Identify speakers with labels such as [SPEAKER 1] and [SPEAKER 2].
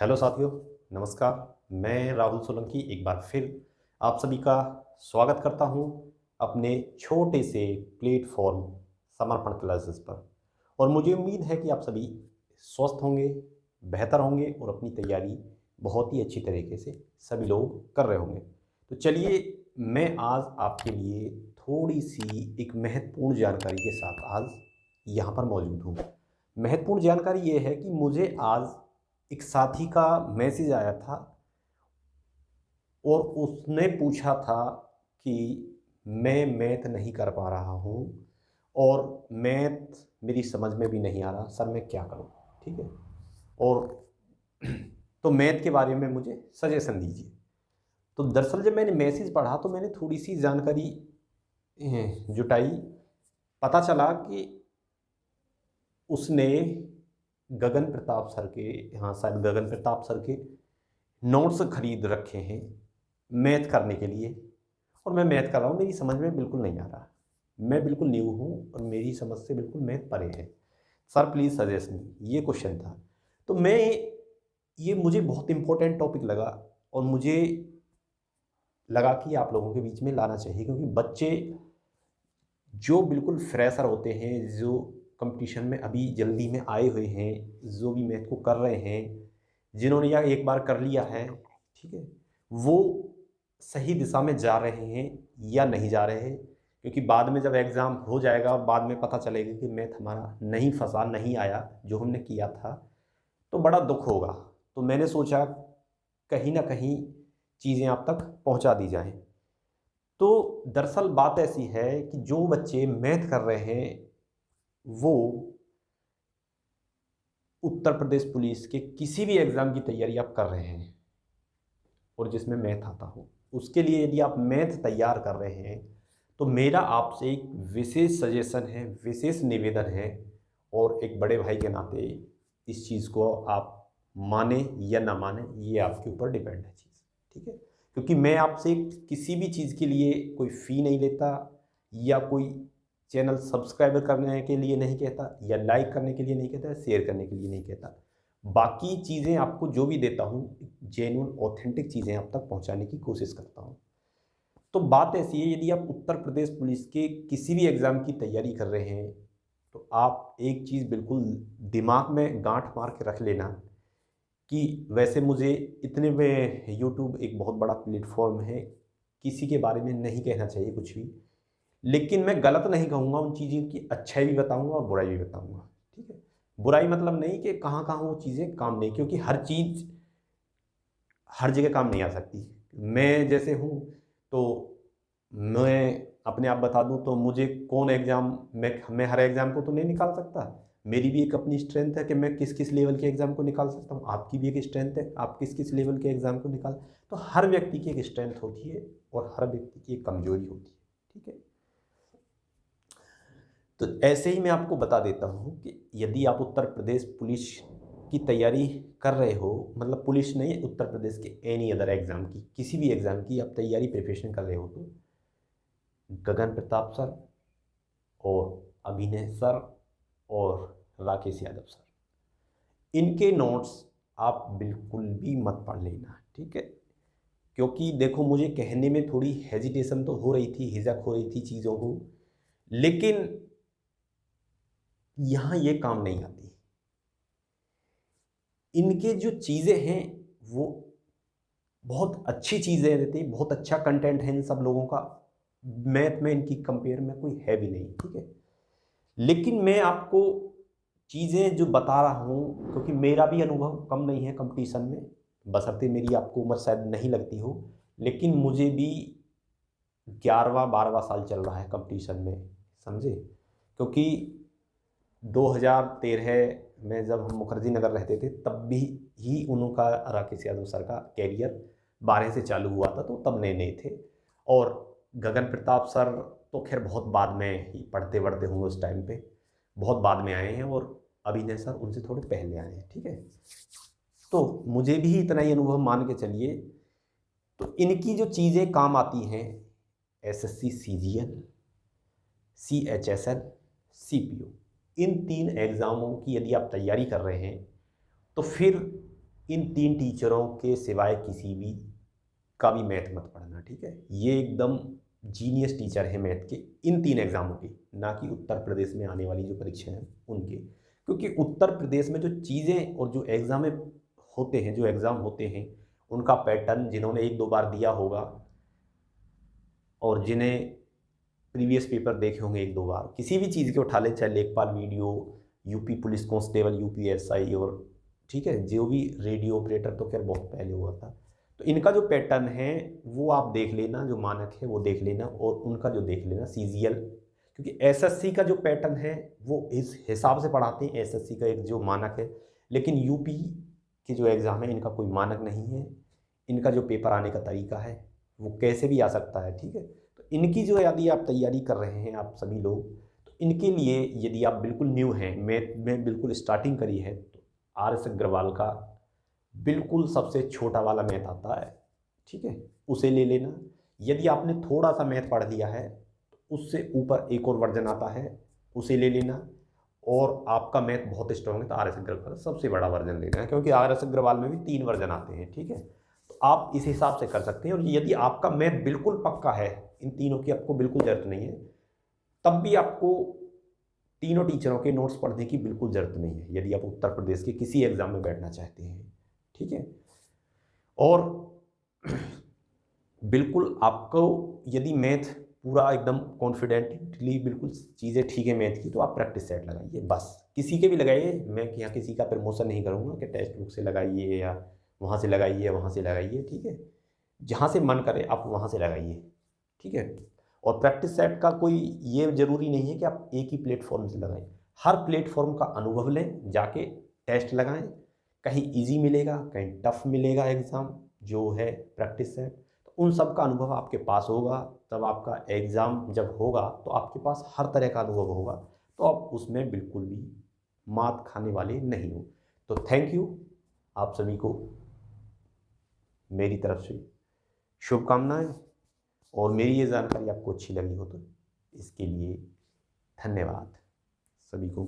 [SPEAKER 1] Hello साथियों, नमस्कार। मैं राहुल सोलंकी एक बार फिर आप सभी का स्वागत करता हूं अपने छोटे से प्लेटफॉर्म समर्पण क्लासेस पर। और मुझे उम्मीद है कि आप सभी स्वस्थ होंगे, बेहतर होंगे और अपनी तैयारी बहुत ही अच्छी तरीके से सभी लोग कर रहे होंगे। तो चलिए, मैं आज आपके लिए थोड़ी सी एक महत्वपूर्ण जानकारी के साथ आज यहाँ पर मौजूद हूँ। महत्वपूर्ण जानकारी ये है कि मुझे आज एक साथी का मैसेज आया था और उसने पूछा था कि मैं मैथ नहीं कर पा रहा हूँ और मैथ मेरी समझ में भी नहीं आ रहा, सर मैं क्या करूँ। ठीक है। और तो मैथ के बारे में मुझे सजेशन दीजिए। तो दरअसल जब मैंने मैसेज पढ़ा तो मैंने थोड़ी सी जानकारी जुटाई। पता चला कि उसने गगन प्रताप सर के, हाँ शायद गगन प्रताप सर के नोट्स खरीद रखे हैं मैथ करने के लिए। और मैं मैथ कर रहा हूँ, मेरी समझ में बिल्कुल नहीं आ रहा। मैं बिल्कुल न्यू हूँ और मेरी समझ से बिल्कुल मैथ परे है। सर प्लीज़ सजेस्ट मी, ये क्वेश्चन था। तो मैं, ये मुझे बहुत इंपॉर्टेंट टॉपिक लगा और मुझे लगा कि आप लोगों के बीच में लाना चाहिए, क्योंकि बच्चे जो बिल्कुल फ्रेशर होते हैं, जो कंपटीशन में अभी जल्दी में आए हुए हैं, जो भी मैथ को कर रहे हैं, जिन्होंने या एक बार कर लिया है, ठीक है, वो सही दिशा में जा रहे हैं या नहीं जा रहे हैं। क्योंकि बाद में जब एग्ज़ाम हो जाएगा और बाद में पता चलेगा कि मैथ हमारा नहीं फंसा, नहीं आया जो हमने किया था, तो बड़ा दुख होगा। तो मैंने सोचा कहीं ना कहीं चीज़ें आप तक पहुंचा दी जाएं। तो दरअसल बात ऐसी है कि जो बच्चे मैथ कर रहे हैं वो उत्तर प्रदेश पुलिस के किसी भी एग्ज़ाम की तैयारी आप कर रहे हैं और जिसमें मैथ आता हो, उसके लिए यदि आप मैथ तैयार कर रहे हैं तो मेरा आपसे एक विशेष सजेशन है, विशेष निवेदन है। और एक बड़े भाई के नाते इस चीज़ को आप माने या ना माने, ये आपके ऊपर डिपेंड है चीज़। ठीक है। क्योंकि मैं आपसे किसी भी चीज़ के लिए कोई फ़ी नहीं लेता, या कोई चैनल सब्सक्राइब करने के लिए नहीं कहता, या लाइक करने के लिए नहीं कहता, शेयर करने के लिए नहीं कहता। बाकी चीज़ें आपको जो भी देता हूँ, जेन्युइन ऑथेंटिक चीज़ें आप तक पहुँचाने की कोशिश करता हूँ। तो बात ऐसी है, यदि आप उत्तर प्रदेश पुलिस के किसी भी एग्ज़ाम की तैयारी कर रहे हैं तो आप एक चीज़ बिल्कुल दिमाग में गांठ मार के रख लेना कि वैसे मुझे इतने में यूट्यूब एक बहुत बड़ा प्लेटफॉर्म है, किसी के बारे में नहीं कहना चाहिए कुछ भी, लेकिन मैं गलत नहीं कहूँगा, उन चीज़ों की अच्छाई भी बताऊँगा और बुराई भी बताऊँगा। ठीक है। बुराई मतलब नहीं कि कहाँ कहाँ वो चीज़ें काम नहीं, क्योंकि हर चीज़ हर जगह काम नहीं आ सकती। मैं जैसे हूँ, तो मैं अपने आप बता दूँ तो मुझे कौन एग्ज़ाम, मैं हर एग्ज़ाम को तो नहीं निकाल सकता। मेरी भी एक अपनी स्ट्रेंथ है कि मैं किस किस लेवल के एग्ज़ाम को निकाल सकता हूँ। आपकी भी एक स्ट्रेंथ है, आप किस किस लेवल के एग्ज़ाम को निकाल। तो हर व्यक्ति की एक स्ट्रेंथ होती है और हर व्यक्ति की एक कमजोरी होती है। ठीक है। तो ऐसे ही मैं आपको बता देता हूँ कि यदि आप उत्तर प्रदेश पुलिस की तैयारी कर रहे हो, मतलब पुलिस नहीं, उत्तर प्रदेश के एनी अदर एग्ज़ाम की, किसी भी एग्ज़ाम की आप तैयारी प्रिपरेशन कर रहे हो, तो गगन प्रताप सर और अभिनय सर और राकेश यादव सर, इनके नोट्स आप बिल्कुल भी मत पढ़ लेना। ठीक है। क्योंकि देखो, मुझे कहने में थोड़ी हेजिटेशन तो हो रही थी, हिचक हो रही थी चीज़ों को, लेकिन यहाँ ये काम नहीं आती। इनके जो चीज़ें हैं वो बहुत अच्छी चीज़ें रहती हैं, बहुत अच्छा कंटेंट है इन सब लोगों का। मैथ में इनकी कंपेयर में कोई है भी नहीं। ठीक है। लेकिन मैं आपको चीज़ें जो बता रहा हूँ, क्योंकि मेरा भी अनुभव कम नहीं है कंपटीशन में, बशर्ते मेरी आपको उम्र शायद नहीं लगती हो, लेकिन मुझे भी 11वां 12वां साल चल रहा है कंपटीशन में, समझे। क्योंकि 2013 में जब हम मुखर्जी नगर रहते थे तब भी ही उनका, राकेश यादव सर का कैरियर 12 से चालू हुआ था, तो तब नए नए थे। और गगन प्रताप सर तो खैर बहुत बाद में ही पढ़ते बढ़ते होंगे, उस टाइम पे बहुत बाद में आए हैं, और अभिनय सर उनसे थोड़े पहले आए हैं। ठीक है। तो मुझे भी इतना ही अनुभव मान के चलिए। तो इनकी जो चीज़ें काम आती हैं, एसएससी सीजीएल, सीएचएसएल, सीपीओ, इन 3 एग्ज़ामों की यदि आप तैयारी कर रहे हैं तो फिर इन 3 टीचरों के सिवाय किसी भी का भी मैथ मत पढ़ना, ठीक है। ये एकदम जीनियस टीचर है मैथ के इन 3 एग्जामों के, ना कि उत्तर प्रदेश में आने वाली जो परीक्षाएं हैं उनके। क्योंकि उत्तर प्रदेश में जो चीज़ें और जो एग्ज़ाम होते हैं उनका पैटर्न जिन्होंने 1-2 बार दिया होगा और जिन्हें प्रीवियस पेपर देखे होंगे 1-2 बार, किसी भी चीज़ के उठा ले, चाहे लेखपाल video, UP police constable, UP SI, और ठीक है जो भी रेडियो ऑपरेटर तो खैर बहुत पहले हुआ था। तो इनका जो पैटर्न है वो आप देख लेना, जो मानक है वो देख लेना, और उनका जो देख लेना सीजीएल, क्योंकि एसएससी का जो पैटर्न है वो इस हिसाब से पढ़ाते हैं, एसएससी का एक जो मानक है। लेकिन यूपी के जो एग्ज़ाम है इनका कोई मानक नहीं है, इनका जो पेपर आने का तरीका है वो कैसे भी आ सकता है, ठीक है। तो इनकी जो यदि आप तैयारी कर रहे हैं आप सभी लोग, तो इनके लिए यदि आप बिल्कुल न्यू हैं, मैथ में बिल्कुल स्टार्टिंग करी है, तो आर.एस. अग्रवाल का बिल्कुल सबसे छोटा वाला मैथ आता है, ठीक है, उसे ले लेना। यदि आपने थोड़ा सा मैथ पढ़ लिया है तो उससे ऊपर एक और वर्जन आता है, उसे ले लेना। और आपका मैथ बहुत स्ट्रॉन्ग है तो आर.एस. अग्रवाल सबसे बड़ा वर्जन लेना है, क्योंकि आर.एस. अग्रवाल में भी 3 वर्जन आते हैं, ठीक है। तो आप इस हिसाब से कर सकते हैं। और यदि आपका मैथ बिल्कुल पक्का है, इन तीनों की आपको बिल्कुल ज़रूरत नहीं है, तब भी आपको तीनों टीचरों के नोट्स पढ़ने की बिल्कुल ज़रूरत नहीं है, यदि आप उत्तर प्रदेश के किसी एग्ज़ाम में बैठना चाहते हैं, ठीक है। और बिल्कुल आपको यदि मैथ पूरा एकदम कॉन्फिडेंटली बिल्कुल चीज़ें ठीक है मैथ की, तो आप प्रैक्टिस सेट लगाइए, बस किसी के भी लगाइए। मैं यहाँ किसी का प्रमोशन नहीं करूँगा कि टेक्स्ट बुक से लगाइए या वहाँ से लगाइए या वहाँ से लगाइए, ठीक है। जहाँ से मन करे आप वहाँ से लगाइए, ठीक है। और प्रैक्टिस सेट का कोई ये ज़रूरी नहीं है कि आप एक ही प्लेटफॉर्म से लगाएं, हर प्लेटफॉर्म का अनुभव लें, जाके टेस्ट लगाएं, कहीं इजी मिलेगा कहीं टफ मिलेगा एग्ज़ाम जो है प्रैक्टिस सेट, तो उन सब का अनुभव आपके पास होगा, तब आपका एग्ज़ाम जब होगा तो आपके पास हर तरह का अनुभव होगा, तो आप उसमें बिल्कुल भी मात खाने वाले नहीं हो। तो थैंक यू, आप सभी को मेरी तरफ से शुभकामनाएं, और मेरी ये जानकारी आपको अच्छी लगी हो तो इसके लिए धन्यवाद सभी को।